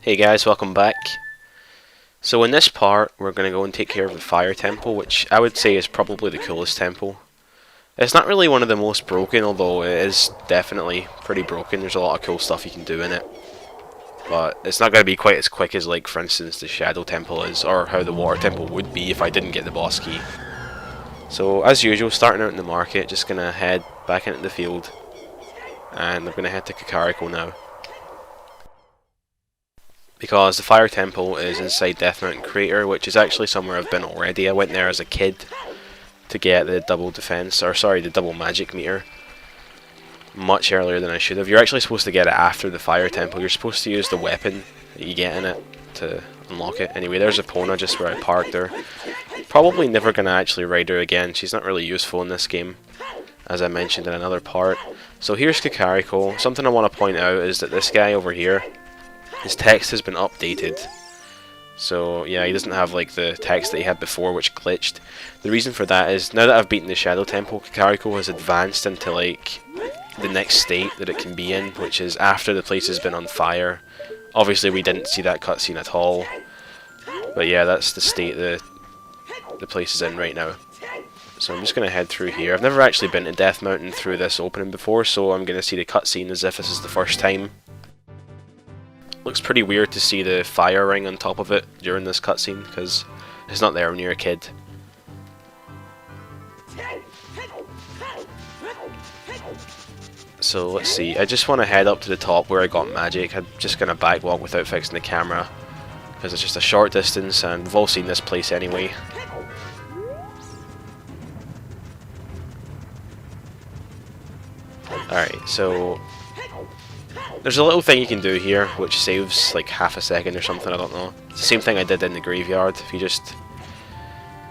Hey guys, welcome back. So in this part, we're going to go and take care of the fire temple, which I would say is probably the coolest temple. It's not really one of the most broken, although it is definitely pretty broken. There's a lot of cool stuff you can do in it. But it's not going to be quite as quick as, like, for instance, the Shadow Temple is, or how the Water Temple would be if I didn't get the boss key. So, as usual, starting out in the market, just going to head back into the field. And I'm going to head to Kakariko now. Because the Fire Temple is inside Death Mountain Crater, which is actually somewhere I've been already. I went there as a kid to get the double defense, or sorry, the double magic meter. Much earlier than I should have. You're actually supposed to get it after the Fire Temple. You're supposed to use the weapon that you get in it to unlock it. Anyway, there's Epona just where I parked her. Probably never going to actually ride her again. She's not really useful in this game, as I mentioned in another part. So here's Kakariko. Something I want to point out is that this guy over here, his text has been updated. So yeah, he doesn't have like the text that he had before, which glitched. The reason for that is, now that I've beaten the Shadow Temple, Kakariko has advanced into like the next state that it can be in, which is after the place has been on fire. Obviously we didn't see that cutscene at all, but yeah, that's the state the place is in right now. So I'm just going to head through here. I've never actually been to Death Mountain through this opening before, so I'm going to see the cutscene as if this is the first time. Looks pretty weird to see the fire ring on top of it during this cutscene, because it's not there when you're a kid. So let's see, I just want to head up to the top where I got magic. I'm just going to backwalk without fixing the camera, because it's just a short distance and we've all seen this place anyway. Alright, so there's a little thing you can do here which saves like half a second or something, I don't know. It's the same thing I did in the graveyard. If you just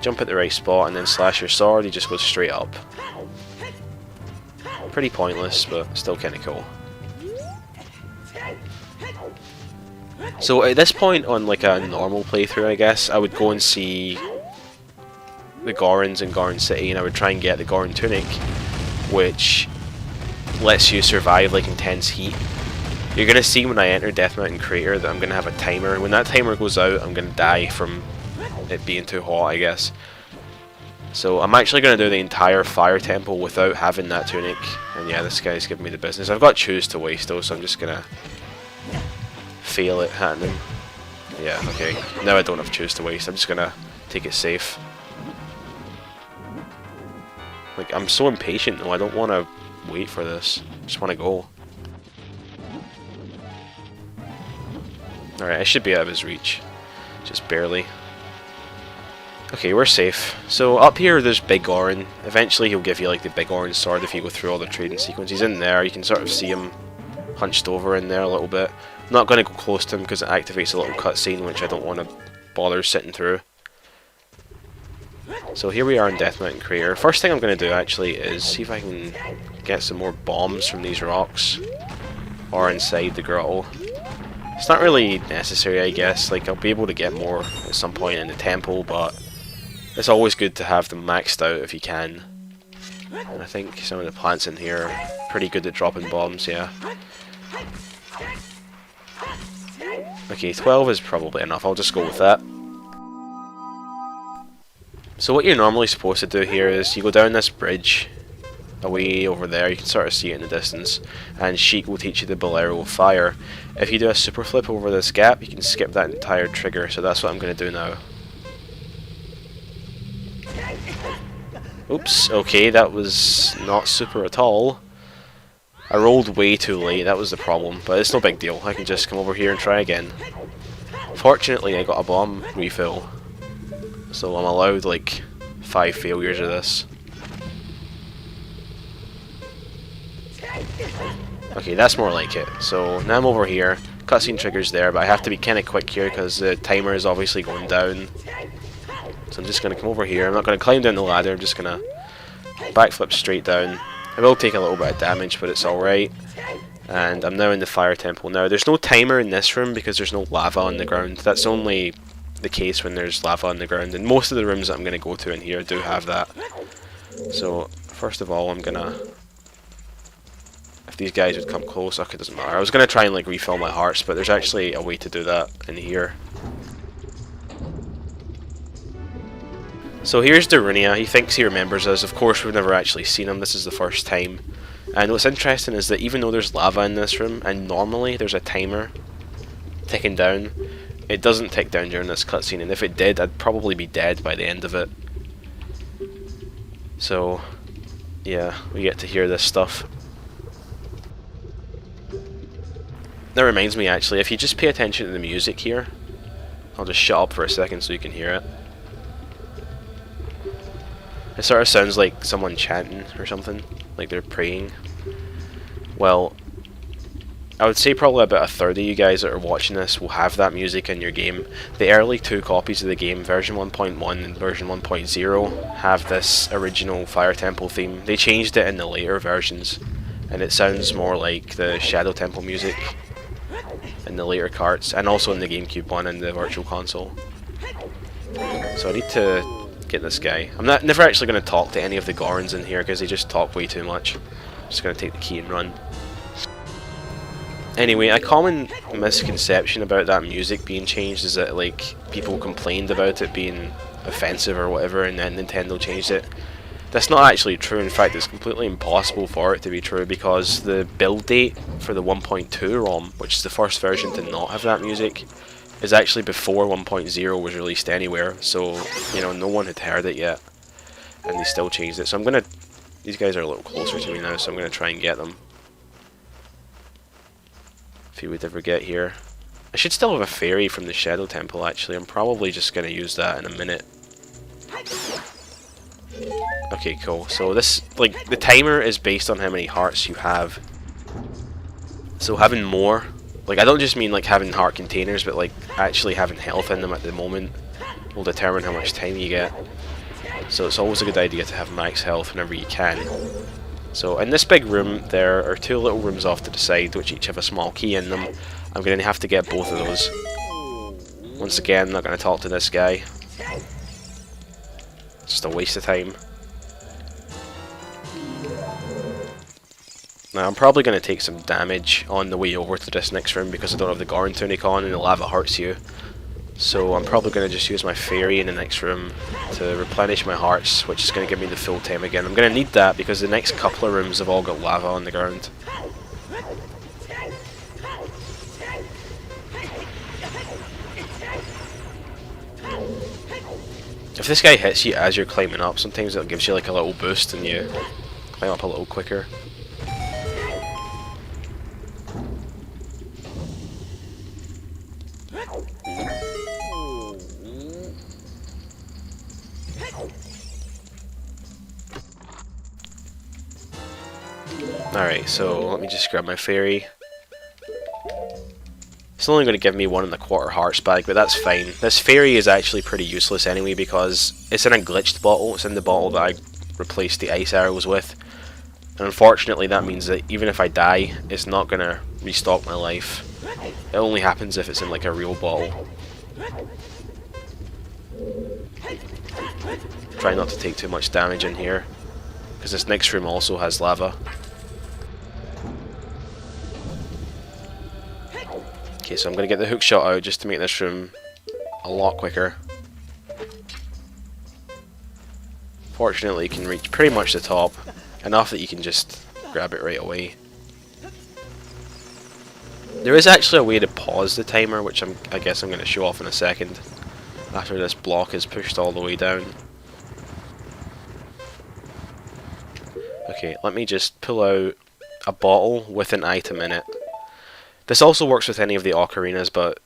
jump at the right spot and then slash your sword, you just go straight up. Pretty pointless, but still kinda cool. So at this point on like a normal playthrough, I guess, I would go and see the Gorons in Goron City and I would try and get the Goron Tunic, which lets you survive like intense heat. You're going to see when I enter Death Mountain Crater that I'm going to have a timer. When that timer goes out, I'm going to die from it being too hot, I guess. So I'm actually going to do the entire Fire Temple without having that tunic. And yeah, this guy's giving me the business. I've got Choose to waste though, so I'm just going to fail it happening. Yeah, okay. Now I don't have Choose to waste. I'm just going to take it safe. Like, I'm so impatient though. I don't want to wait for this. I just want to go. Alright, I should be out of his reach. Just barely. Okay, we're safe. So up here there's Big Goron. Eventually he'll give you like the Big Goron sword if you go through all the trading sequence. He's in there. You can sort of see him hunched over in there a little bit. I'm not going to go close to him because it activates a little cutscene which I don't want to bother sitting through. So here we are in Death Mountain Crater. First thing I'm going to do actually is see if I can get some more bombs from these rocks or inside the grotto. It's not really necessary, I guess. Like, I'll be able to get more at some point in the temple, but it's always good to have them maxed out if you can. And I think some of the plants in here are pretty good at dropping bombs, yeah. Okay, 12 is probably enough. I'll just go with that. So what you're normally supposed to do here is you go down this bridge away over there, you can sort of see it in the distance, and Sheik will teach you the Bolero of Fire. If you do a super flip over this gap, you can skip that entire trigger, so that's what I'm going to do now. Oops, okay, that was not super at all. I rolled way too late, that was the problem, but it's no big deal. I can just come over here and try again. Fortunately, I got a bomb refill, so I'm allowed like 5 failures of this. Okay, that's more like it. So now I'm over here. Cutscene triggers there, but I have to be kind of quick here because the timer is obviously going down. So I'm just going to come over here. I'm not going to climb down the ladder. I'm just going to backflip straight down. I will take a little bit of damage, but it's alright. And I'm now in the Fire Temple. Now, there's no timer in this room because there's no lava on the ground. That's only the case when there's lava on the ground. And most of the rooms that I'm going to go to in here do have that. So, first of all, I'm going to these guys would come close. Okay, it doesn't matter. I was going to try and like refill my hearts, but there's actually a way to do that in here. So here's Darunia. He thinks he remembers us. Of course, we've never actually seen him. This is the first time. And what's interesting is that even though there's lava in this room, and normally there's a timer ticking down, it doesn't tick down during this cutscene, and if it did, I'd probably be dead by the end of it. So, yeah, we get to hear this stuff. That reminds me, actually, if you just pay attention to the music here, I'll just shut up for a second so you can hear it. It sort of sounds like someone chanting or something, like they're praying. Well, I would say probably about a third of you guys that are watching this will have that music in your game. The early two copies of the game, version 1.1 and version 1.0, have this original Fire Temple theme. They changed it in the later versions, and it sounds more like the Shadow Temple music in the later carts, and also in the GameCube one and the Virtual Console. So I need to get this guy. I'm never actually going to talk to any of the Gorons in here because they just talk way too much. I'm just going to take the key and run. Anyway, a common misconception about that music being changed is that like people complained about it being offensive or whatever, and then Nintendo changed it. That's not actually true. In fact, it's completely impossible for it to be true because the build date for the 1.2 ROM, which is the first version to not have that music, is actually before 1.0 was released anywhere, so, you know, no one had heard it yet, and they still changed it. So I'm gonna, these guys are a little closer to me now, so I'm gonna try and get them. If he would ever get here. I should still have a fairy from the Shadow Temple, actually. I'm probably just gonna use that in a minute. Okay, cool. So this, like, the timer is based on how many hearts you have. So having more, like, I don't just mean like having heart containers, but like actually having health in them at the moment will determine how much time you get. So it's always a good idea to have max health whenever you can. So in this big room there are two little rooms off to the side which each have a small key in them. I'm going to have to get both of those. Once again, I'm not going to talk to this guy. It's just a waste of time. Now I'm probably going to take some damage on the way over to this next room because I don't have the Goron tunic on and the lava hurts you. So I'm probably going to just use my fairy in the next room to replenish my hearts, which is going to give me the full time again. I'm going to need that because the next couple of rooms have all got lava on the ground. If this guy hits you as you're climbing up, sometimes it gives you like a little boost and you climb up a little quicker. Alright, so let me just grab my fairy. It's only going to give me 1 1/4 hearts back, but that's fine. This fairy is actually pretty useless anyway because it's in a glitched bottle. It's in the bottle that I replaced the ice arrows with. And unfortunately that means that even if I die, it's not going to restock my life. It only happens if it's in like a real bottle. Try not to take too much damage in here, because this next room also has lava. Okay, so I'm going to get the hook shot out just to make this room a lot quicker. Fortunately, you can reach pretty much the top, enough that you can just grab it right away. There is actually a way to pause the timer, which I guess I'm going to show off in a second, after this block is pushed all the way down. Okay, let me just pull out a bottle with an item in it. This also works with any of the ocarinas, but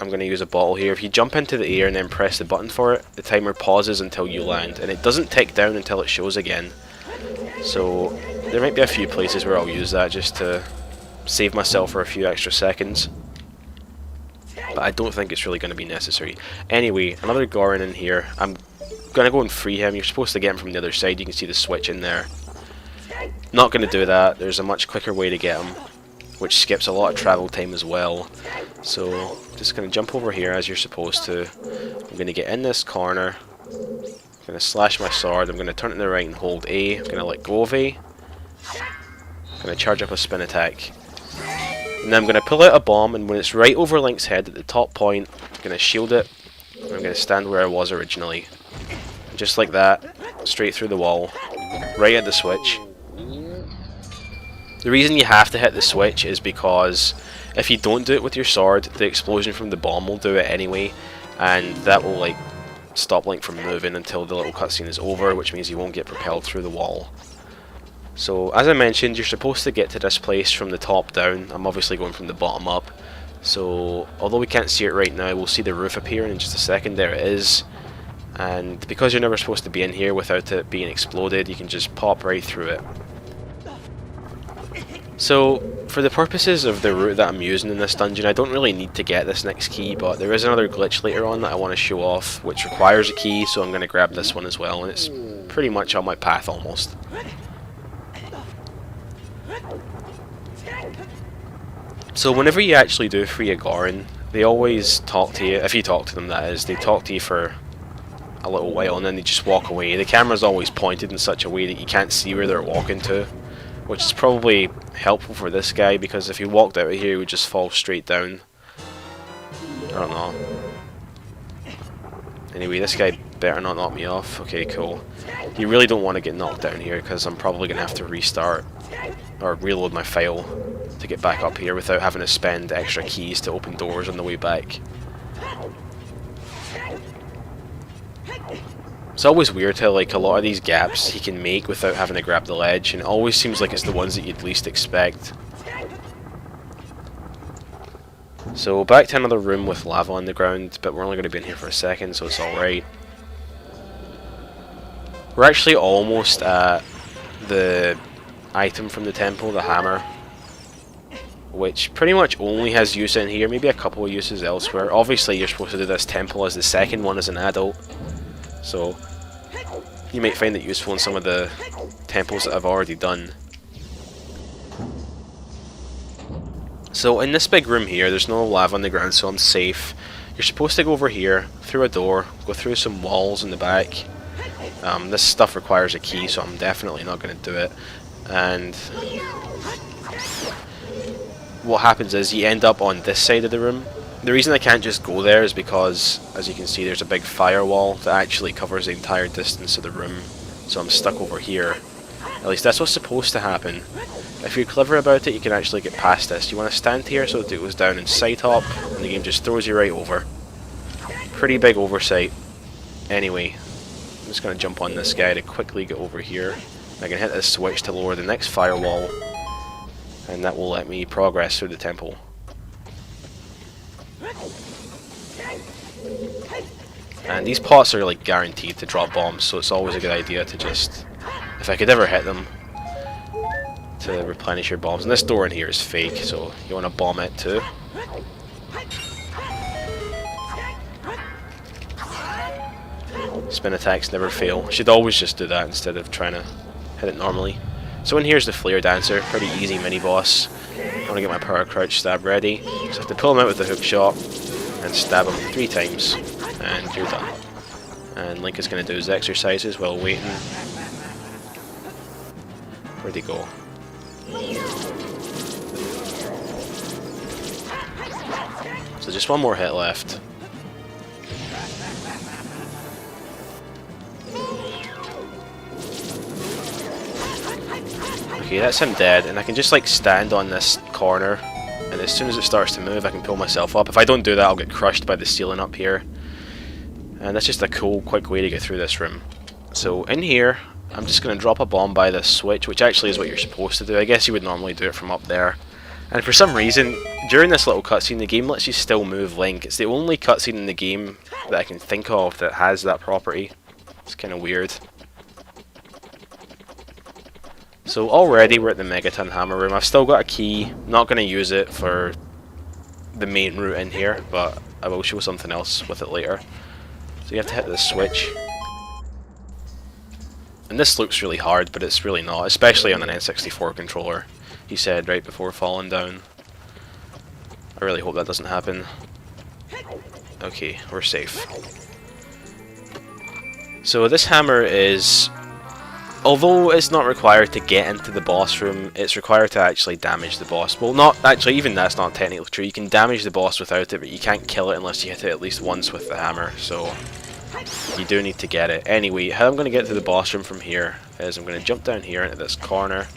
I'm going to use a bottle here. If you jump into the air and then press the button for it, the timer pauses until you land, and it doesn't tick down until it shows again. So there might be a few places where I'll use that just to save myself for a few extra seconds, but I don't think it's really going to be necessary. Anyway, another Goron in here. I'm going to go and free him. You're supposed to get him from the other side. You can see the switch in there. Not going to do that. There's a much quicker way to get him, which skips a lot of travel time as well. So just going to jump over here as you're supposed to. I'm going to get in this corner. I'm going to slash my sword. I'm going to turn it to the right and hold A. I'm going to let go of A. I'm going going to charge up a spin attack. And then I'm going to pull out a bomb, and when it's right over Link's head at the top point, I'm going to shield it, and I'm going to stand where I was originally. And just like that, straight through the wall, right at the switch. The reason you have to hit the switch is because if you don't do it with your sword, the explosion from the bomb will do it anyway, and that will like stop Link from moving until the little cutscene is over, which means he won't get propelled through the wall. So, as I mentioned, you're supposed to get to this place from the top down. I'm obviously going from the bottom up. So, although we can't see it right now, we'll see the roof appear in just a second. There it is. And because you're never supposed to be in here without it being exploded, you can just pop right through it. So, for the purposes of the route that I'm using in this dungeon, I don't really need to get this next key, but there is another glitch later on that I want to show off, which requires a key, so I'm going to grab this one as well, and it's pretty much on my path almost. So whenever you actually do free a Goron, they always talk to you, if you talk to them that is, they talk to you for a little while and then they just walk away. The camera's always pointed in such a way that you can't see where they're walking to, which is probably helpful for this guy, because if he walked out of here he would just fall straight down. I don't know. Anyway, this guy better not knock me off. Okay, cool. You really don't want to get knocked down here, because I'm probably going to have to restart or reload my file to get back up here without having to spend extra keys to open doors on the way back. It's always weird how like a lot of these gaps he can make without having to grab the ledge, and it always seems like it's the ones that you'd least expect. So back to another room with lava on the ground, but we're only going to be in here for a second, so it's alright. We're actually almost at the item from the temple, the hammer, which pretty much only has use in here, maybe a couple of uses elsewhere. Obviously you're supposed to do this temple as the second one as an adult, so you might find it useful in some of the temples that I've already done. So in this big room here, there's no lava on the ground, so I'm safe. You're supposed to go over here, through a door, go through some walls in the back. This stuff requires a key, so I'm definitely not going to do it. And what happens is you end up on this side of the room. The reason I can't just go there is because, as you can see, there's a big firewall that actually covers the entire distance of the room. So I'm stuck over here. At least that's what's supposed to happen. If you're clever about it, you can actually get past this. You want to stand here so that it goes down in sight hop, and the game just throws you right over. Pretty big oversight. Anyway, I'm just going to jump on this guy to quickly get over here. I can hit this switch to lower the next firewall, and that will let me progress through the temple. And these pots are like guaranteed to drop bombs, so it's always a good idea to just, if I could ever hit them, to replenish your bombs. And this door in here is fake, so you want to bomb it too. Spin attacks never fail. Should always just do that instead of trying to hit it normally. So in here's the Flare Dancer, pretty easy mini boss. I want to get my power crouch stab ready. Just have to pull him out with the hook shot and stab him 3 times, and you're done. And Link is going to do his exercises while waiting. Where'd he go? So just one more hit left. Okay, that's him dead, and I can just like stand on this corner, and as soon as it starts to move I can pull myself up. If I don't do that I'll get crushed by the ceiling up here, and that's just a cool quick way to get through this room. So in here I'm just going to drop a bomb by this switch, which actually is what you're supposed to do. I guess you would normally do it from up there, and for some reason during this little cutscene the game lets you still move Link. It's the only cutscene in the game that I can think of that has that property. It's kind of weird. So already we're at the Megaton Hammer room. I've still got a key, not going to use it for the main route in here, but I will show something else with it later. So you have to hit this switch. And this looks really hard, but it's really not, especially on an N64 controller, he said right before falling down. I really hope that doesn't happen. Okay, we're safe. So this hammer is Although it's not required to get into the boss room, it's required to actually damage the boss. Well, not actually, even that's not technically true. You can damage the boss without it, but you can't kill it unless you hit it at least once with the hammer, so you do need to get it. Anyway, how I'm going to get to the boss room from here is I'm going to jump down here into this corner.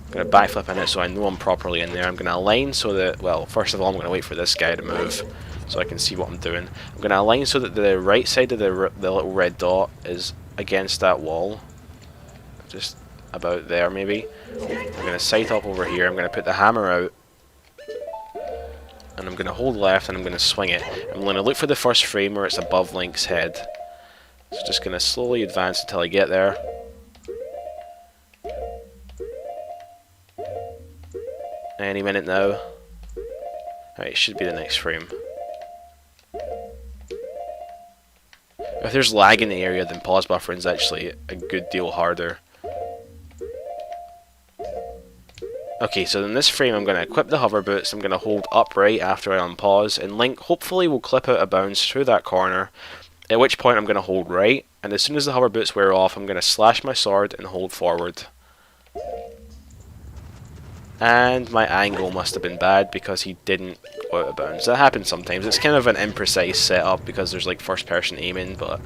I'm going to backflip in it so I know I'm properly in there. I'm going to align so that, well, first of all I'm going to wait for this guy to move so I can see what I'm doing. I'm going to align so that the right side of the little red dot is against that wall. Just about there maybe. I'm going to sight up over here, I'm going to put the hammer out, and I'm going to hold left and I'm going to swing it. I'm going to look for the first frame where it's above Link's head. So just going to slowly advance until I get there. Any minute now. Alright, it should be the next frame. If there's lag in the area, then pause buffering is actually a good deal harder. Okay, so in this frame I'm going to equip the hover boots, I'm going to hold upright after I unpause, and Link hopefully will clip out of bounds through that corner, at which point I'm going to hold right, and as soon as the hover boots wear off I'm going to slash my sword and hold forward. And my angle must have been bad because he didn't go out of bounds. That happens sometimes. It's kind of an imprecise setup because there's like first person aiming, but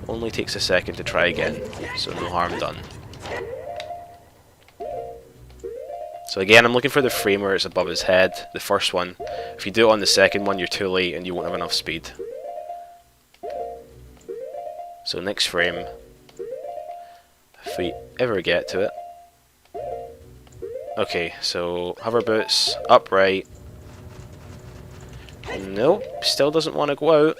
only takes a second to try again, so no harm done. So again, I'm looking for the frame where it's above his head, the first one. If you do it on the second one, you're too late and you won't have enough speed. So next frame, if we ever get to it. Okay, so hover boots, upright. Nope, still doesn't want to go out.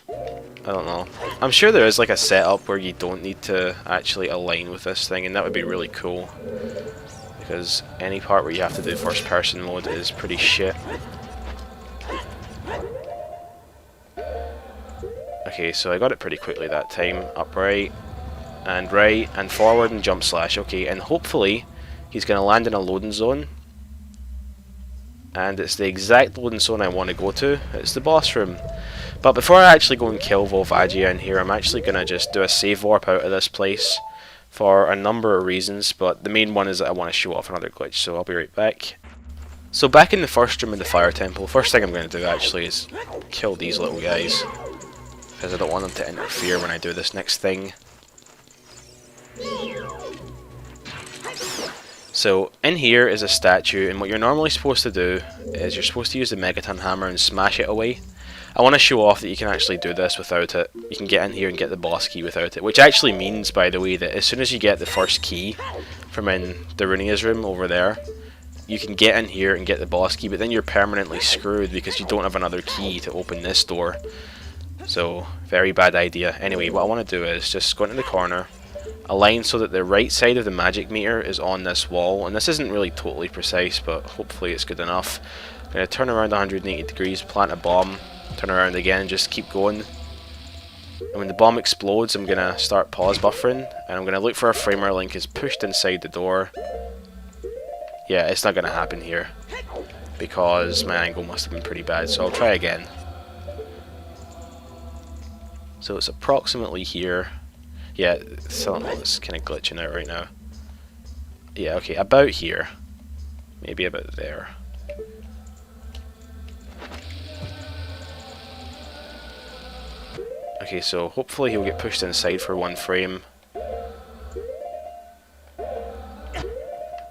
I don't know. I'm sure there is like a setup where you don't need to actually align with this thing, and that would be really cool. Because any part where you have to do first person mode is pretty shit. Okay, so I got it pretty quickly that time. Upright, and right, and forward, and jump slash. Okay, and hopefully he's going to land in a loading zone. And it's the exact loading zone I want to go to. It's the boss room. But before I actually go and kill Volvagia in here, I'm actually going to just do a save warp out of this place. For a number of reasons, but the main one is that I want to show off another glitch, so I'll be right back. So back in the first room of the fire temple, first thing I'm going to do actually is kill these little guys, because I don't want them to interfere when I do this next thing. So in here is a statue, and what you're normally supposed to do is you're supposed to use the megaton hammer and smash it away. I want to show off that you can actually do this without it. You can get in here and get the boss key without it, which actually means, by the way, that as soon as you get the first key from in the Runia's room over there, you can get in here and get the boss key, but then you're permanently screwed because you don't have another key to open this door. So, very bad idea. Anyway, what I want to do is just go into the corner, align so that the right side of the magic meter is on this wall, and this isn't really totally precise, but hopefully it's good enough. I'm going to turn around 180 degrees, plant a bomb, turn around again and just keep going. And when the bomb explodes, I'm going to start pause buffering, and I'm going to look for a frame where Link is pushed inside the door. Yeah, it's not going to happen here because my angle must have been pretty bad, so I'll try again. So it's approximately here. Yeah, it's kind of glitching out right now. Yeah, okay, about here. Maybe about there. Okay, so hopefully he'll get pushed inside for one frame.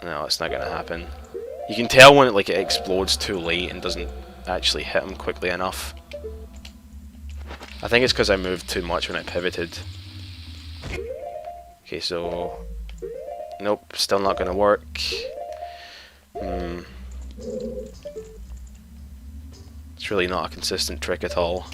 No, it's not going to happen. You can tell when it explodes too late and doesn't actually hit him quickly enough. I think it's because I moved too much when I pivoted. Okay, so... Nope, still not going to work. It's really not a consistent trick at all.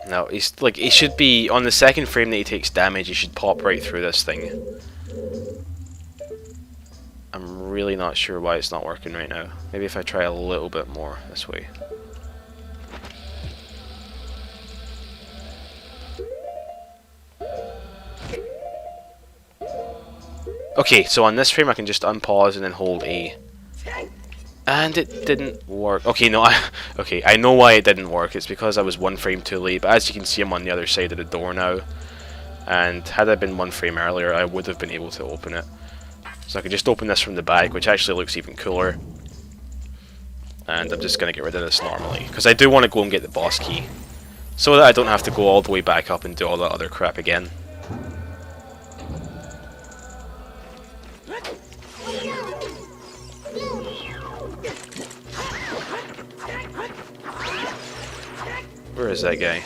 No, he should be on the second frame that he takes damage. He should pop right through this thing. I'm really not sure why it's not working right now. Maybe if I try a little bit more this way. Okay, so on this frame I can just unpause and then hold A. And it didn't work. Okay, no, okay, I know why it didn't work. It's because I was one frame too late, but as you can see I'm on the other side of the door now. And had I been one frame earlier, I would have been able to open it. So I can just open this from the back, which actually looks even cooler. And I'm just going to get rid of this normally, because I do want to go and get the boss key, so that I don't have to go all the way back up and do all that other crap again. Where is that guy?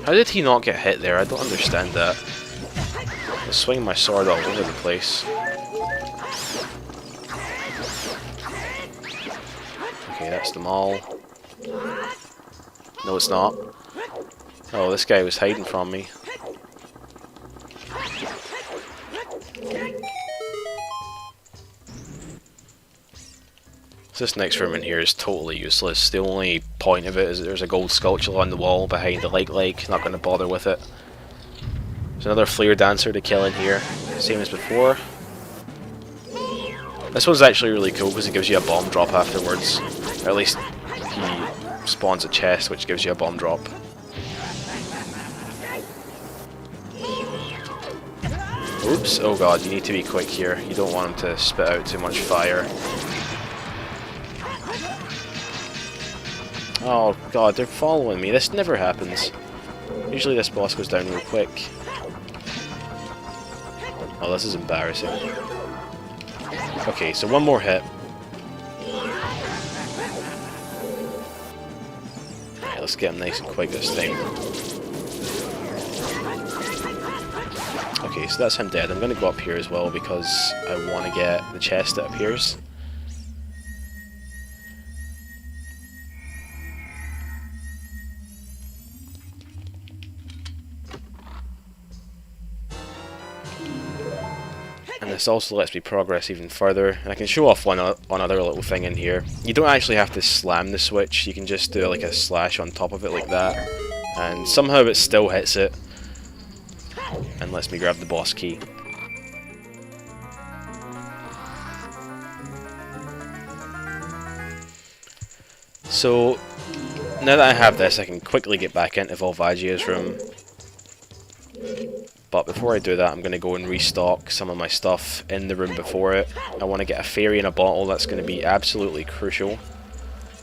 How did he not get hit there? I don't understand that. I'm swinging my sword all over the place. Okay, that's them all. No, it's not. Oh, this guy was hiding from me. This next room in here is totally useless. The only point of it is that there's a gold sculpture on the wall behind the light leg. Not going to bother with it. There's another flare dancer to kill in here, same as before. This one's actually really cool because it gives you a bomb drop afterwards. Or at least he spawns a chest which gives you a bomb drop. Oops, oh god, you need to be quick here. You don't want him to spit out too much fire. Oh god, they're following me. This never happens. Usually this boss goes down real quick. Oh, this is embarrassing. Okay, so one more hit. Alright, let's get him nice and quick this time. Okay, so that's him dead. I'm going to go up here as well because I want to get the chest that appears. And this also lets me progress even further, and I can show off one other little thing in here. You don't actually have to slam the switch, you can just do like a slash on top of it like that, and somehow it still hits it, and lets me grab the boss key. So, now that I have this, I can quickly get back into Volvagia's room. But before I do that, I'm going to go and restock some of my stuff in the room before it. I want to get a fairy in a bottle. That's going to be absolutely crucial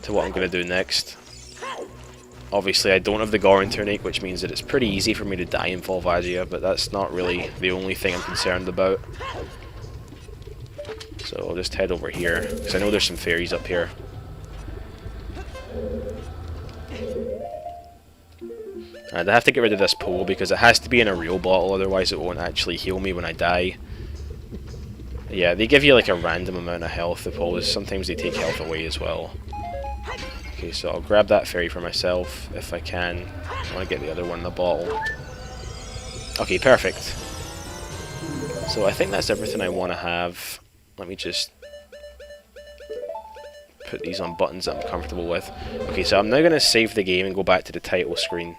to what I'm going to do next. Obviously, I don't have the Goron tunic, which means that it's pretty easy for me to die in Volvagia, but that's not really the only thing I'm concerned about. So I'll just head over here, because I know there's some fairies up here. And I have to get rid of this pole because it has to be in a real bottle, otherwise it won't actually heal me when I die. Yeah, they give you like a random amount of health, the poles. Sometimes they take health away as well. Okay, so I'll grab that fairy for myself if I can. I want to get the other one in the bottle. Okay, perfect. So I think that's everything I want to have. Let me just put these on buttons that I'm comfortable with. Okay, so I'm now going to save the game and go back to the title screen.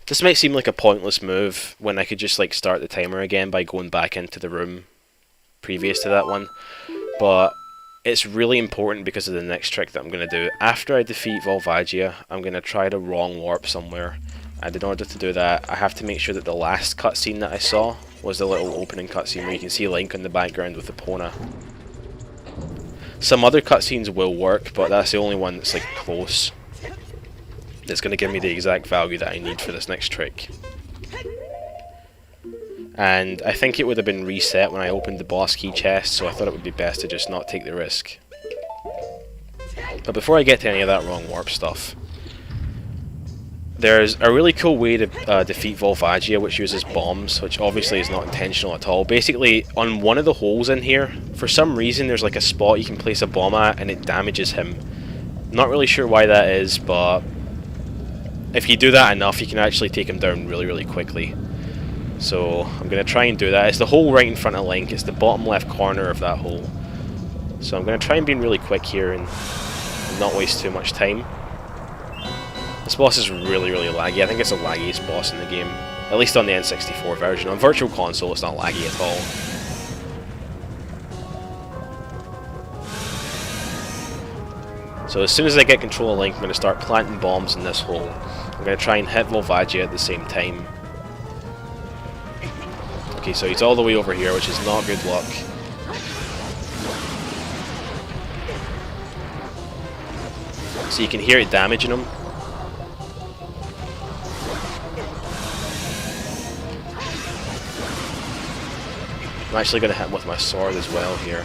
This might seem like a pointless move when I could just like start the timer again by going back into the room previous to that one, but it's really important because of the next trick that I'm going to do. After I defeat Volvagia, I'm going to try to wrong warp somewhere, and in order to do that I have to make sure that the last cutscene that I saw was the little opening cutscene where you can see Link in the background with Epona. Some other cutscenes will work, but that's the only one that's like close. It's going to give me the exact value that I need for this next trick. And I think it would have been reset when I opened the boss key chest, so I thought it would be best to just not take the risk. But before I get to any of that wrong warp stuff, there's a really cool way to defeat Volvagia, which uses bombs, which obviously is not intentional at all. Basically, on one of the holes in here, for some reason there's like a spot you can place a bomb at and it damages him. Not really sure why that is, but if you do that enough, you can actually take him down really, really quickly. So I'm going to try and do that. It's the hole right in front of Link. It's the bottom left corner of that hole. So I'm going to try and be really quick here and not waste too much time. This boss is really, really laggy. I think it's the laggiest boss in the game. At least on the N64 version. On Virtual Console it's not laggy at all. So as soon as I get control of Link, I'm going to start planting bombs in this hole. I'm going to try and hit Volvagia at the same time. Okay, so he's all the way over here, which is not good luck. So you can hear it damaging him. I'm actually going to hit him with my sword as well here.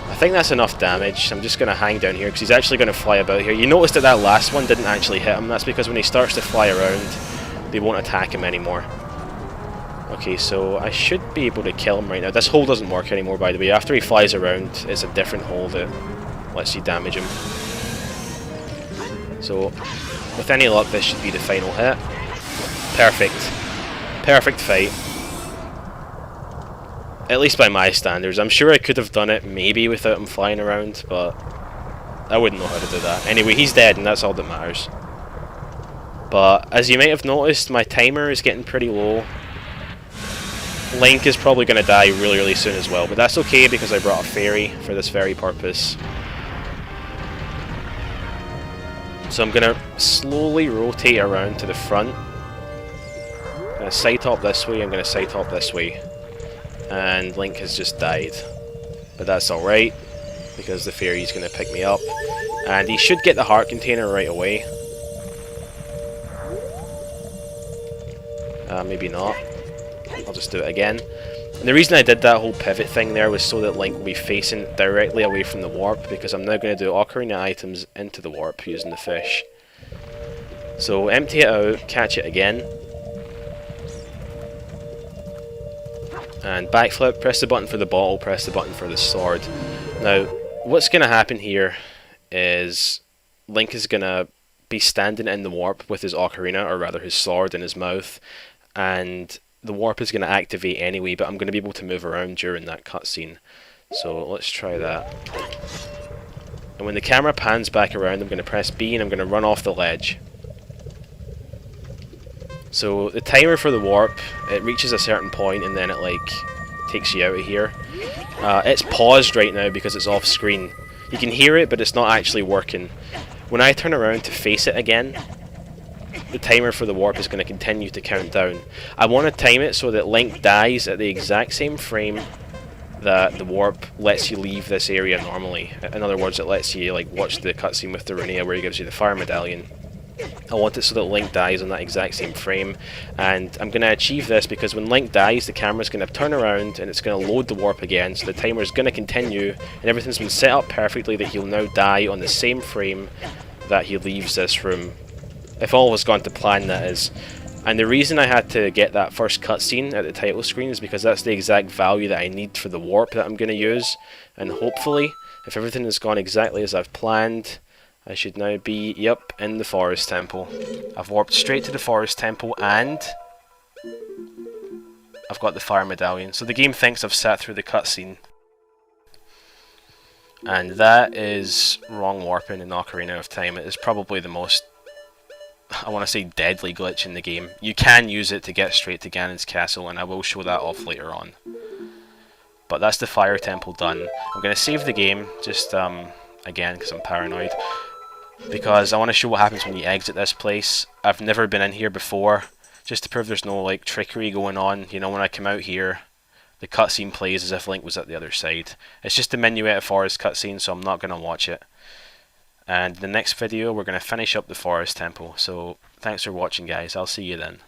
I think that's enough damage. I'm just going to hang down here because he's actually going to fly about here. You noticed that that last one didn't actually hit him. That's because when he starts to fly around, they won't attack him anymore. Okay, so I should be able to kill him right now. This hole doesn't work anymore, by the way. After he flies around, it's a different hole that lets you damage him. So, with any luck, this should be the final hit. Perfect. Perfect fight. At least by my standards. I'm sure I could have done it maybe without him flying around, but I wouldn't know how to do that. Anyway, he's dead and that's all that matters. But as you might have noticed, my timer is getting pretty low. Link is probably going to die really, really soon as well, but that's okay because I brought a fairy for this very purpose. So I'm going to slowly rotate around to the front. I'm going to side top this way, I'm going to side top this way. And Link has just died. But that's alright, because the fairy's going to pick me up. And he should get the heart container right away. Maybe not. I'll just do it again. And the reason I did that whole pivot thing there was so that Link will be facing directly away from the warp, because I'm now going to do Ocarina items into the warp using the fish. So empty it out, catch it again. And backflip, press the button for the bottle, press the button for the sword. Now, what's going to happen here is Link is going to be standing in the warp with his ocarina, or rather his sword in his mouth, and the warp is going to activate anyway, but I'm going to be able to move around during that cutscene. So let's try that. And when the camera pans back around, I'm going to press B and I'm going to run off the ledge. So the timer for the warp, it reaches a certain point and then it like takes you out of here. It's paused right now because it's off screen. You can hear it, but it's not actually working. When I turn around to face it again, the timer for the warp is going to continue to count down. I want to time it so that Link dies at the exact same frame that the warp lets you leave this area normally. In other words, it lets you like watch the cutscene with the Runea where he gives you the fire medallion. I want it so that Link dies on that exact same frame, and I'm going to achieve this because when Link dies, the camera's going to turn around and it's going to load the warp again, so the timer is going to continue, and everything's been set up perfectly that he'll now die on the same frame that he leaves this room. If all has gone to plan, that is. And the reason I had to get that first cutscene at the title screen is because that's the exact value that I need for the warp that I'm going to use, and hopefully, if everything has gone exactly as I've planned, I should now be, yep, in the Forest Temple. I've warped straight to the Forest Temple and I've got the Fire Medallion. So the game thinks I've sat through the cutscene. And that is wrong warping in Ocarina of Time. It is probably the most, I want to say, deadly glitch in the game. You can use it to get straight to Ganon's castle, and I will show that off later on. But that's the Fire Temple done. I'm going to save the game, just again, because I'm paranoid. Because I want to show what happens when you exit this place. I've never been in here before, just to prove there's no like trickery going on. You know, when I come out here, the cutscene plays as if Link was at the other side. It's just a Minuet Forest cutscene, so I'm not going to watch it. And in the next video, we're going to finish up the Forest Temple. So thanks for watching, guys. I'll see you then.